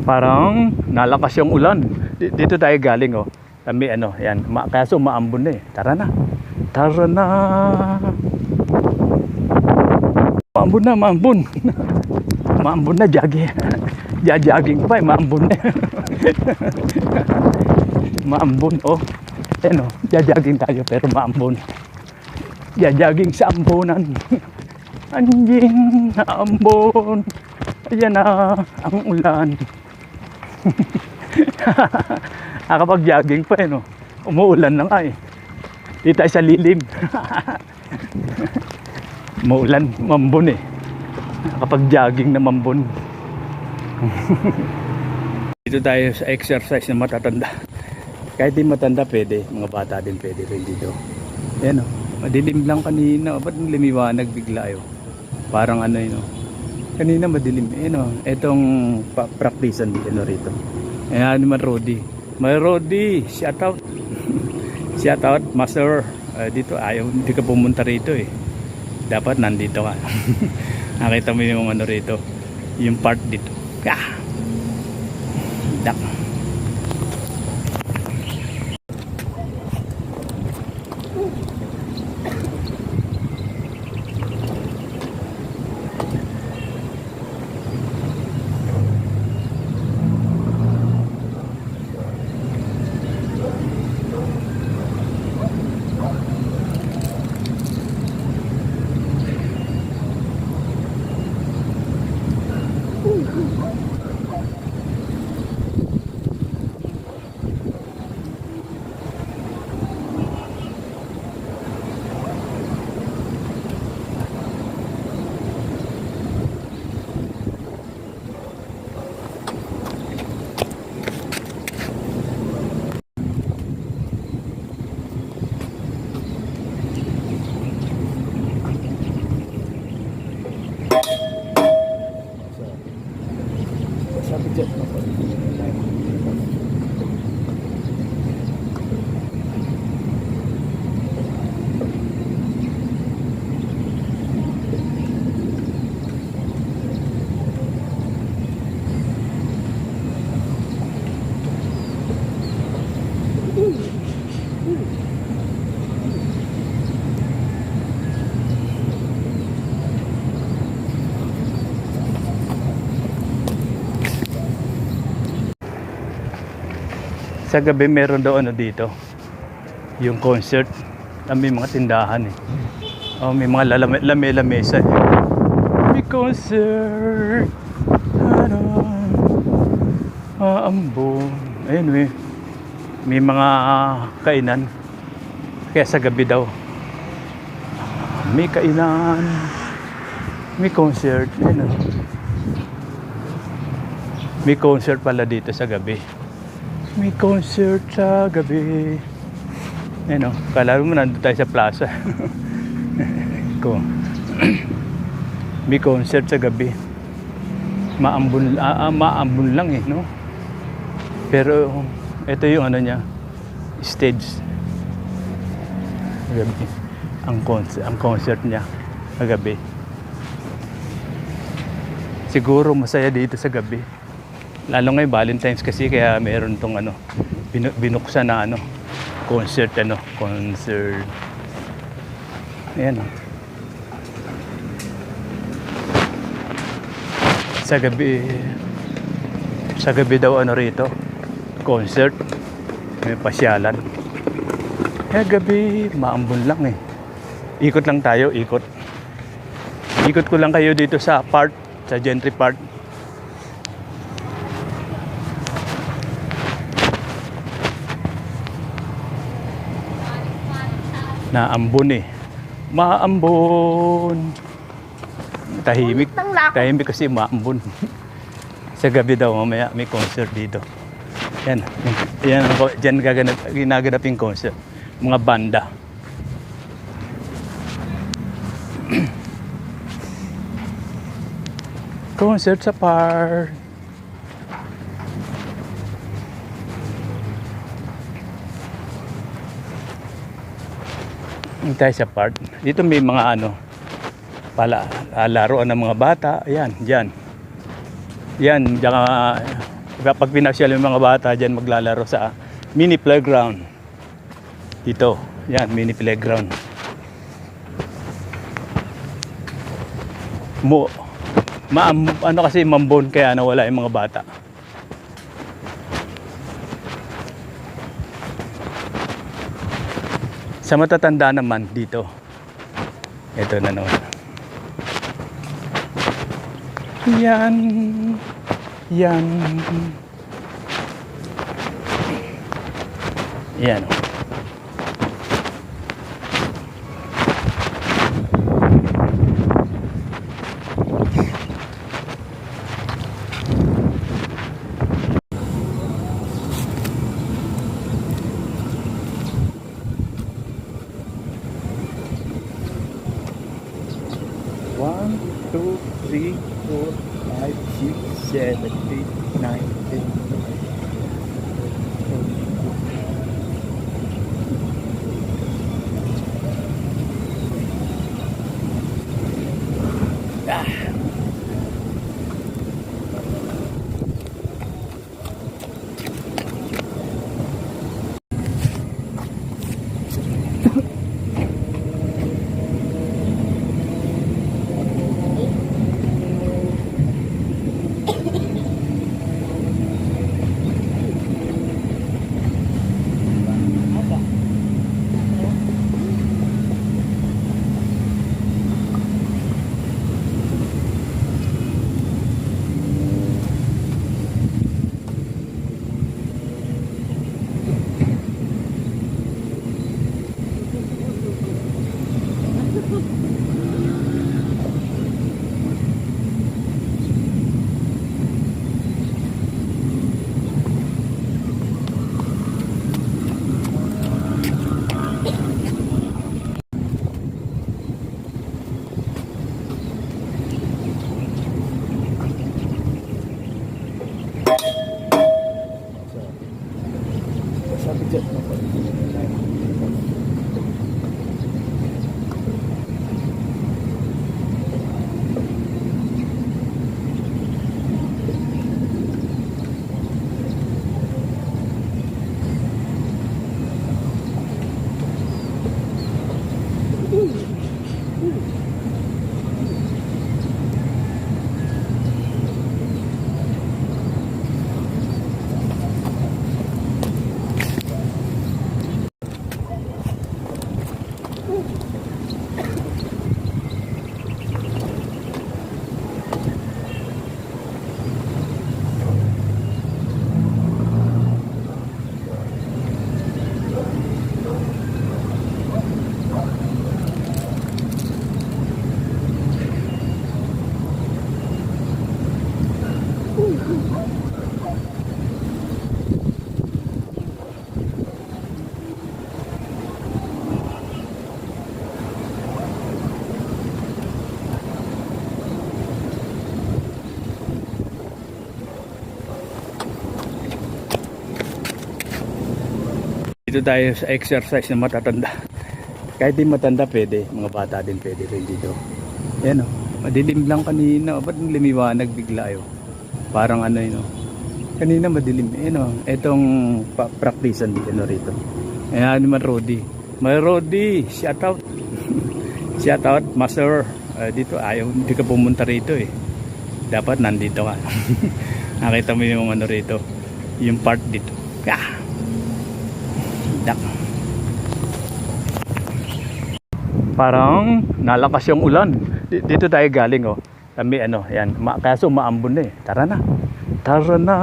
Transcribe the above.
Parang nalakas yung ulan. Dito tayo galing, oh. Kami ano, yan. Kaso maambon na eh. Tara na. Tara na. Maambon na, maambon. Maambon na, jogging. Jogging pa eh, maambon na. Maambon, oh. Ano, jogging tayo pero maambon. Jogging sa ambonan. Anjing na ambon. Ayan na ang ulan. Kapag jogging pa eh, no? Umuulan na nga eh. Di tayo sa lilim. Umuulan, mambon eh. Kapag jogging na mambon. Dito tayo sa exercise na matatanda. Kahit di matanda pwede, mga bata din pwede rin dito. Ayan o, madilim lang kanina. Ba't limiwanag bigla yun? Parang ano yun o. Kanina madilim. Ayan o, etong practicean dito rito. Ayan naman Rodi. May Rodi, shout out. Shout out, master. Dito ayaw, hindi ka pumunta rito eh. Dapat nandito ka. Nakita mo yung ano rito. Yung part dito. Dak. Sa gabi meron daw ano dito, yung concert. May mga tindahan eh. Oh, may mga lamesa eh. May concert. Ano? Ambon. Ayun eh. May mga kainan. Kaya sa gabi daw. May kainan. May concert. Ayun. May concert pala dito sa gabi. May concert sa gabi. Ayun o, kala mo nandun tayo sa plaza. May concert sa gabi. Maambon lang eh, no? Pero ito yung ano niya, stage. Gabi. Ang concert niya kagabi. Siguro masaya dito sa gabi. Lalo ngayon Valentine's kasi kaya meron tong ano binuksan na ano concert. Ayan o. Sa gabi daw ano rito concert, may pasyalan. Gabi maambon lang eh. Ikot lang tayo, ikot ko lang kayo dito sa Gentry Park. Naambon eh. Maambon. Tahimik kasi maambon. Sa gabi daw mamaya may concert dito. Yan dyan ginaganap yung concert. Mga banda. Concert sa park. Tayo sa park. Dito may mga ano laruan ng mga bata. Ayan, dyan. Yan, Kapag pinasyal yung mga bata dyan maglalaro sa mini playground. Dito, yan, mini playground. Ano kasi mambon kaya nawala yung mga bata. Sa matatanda naman dito. Ito na naman. Yan. Yan. Yan. One, two, three, four, 5, 6, 7, 8, 9, 10. Dito tayo sa exercise na matatanda. Kahit di matanda pwede, mga bata din pwede rin dito. Yan o, madilim lang kanina. Ba't lumiwanag bigla yun? Parang ano yun o. Kanina madilim. Yan o, etong praktisan dito rito. Ayan naman Rodi. May Rodi, shout out. Shout out, master. Dito ayaw, hindi ka pumunta rito eh. Dapat nandito ka. Nakita mo yung ano rito. Yung part dito. Ah! Parang nalakas yung ulan. Dito tayo galing oh. Kami ano, yan. Kaso maambon na eh. Tara na. Tara na.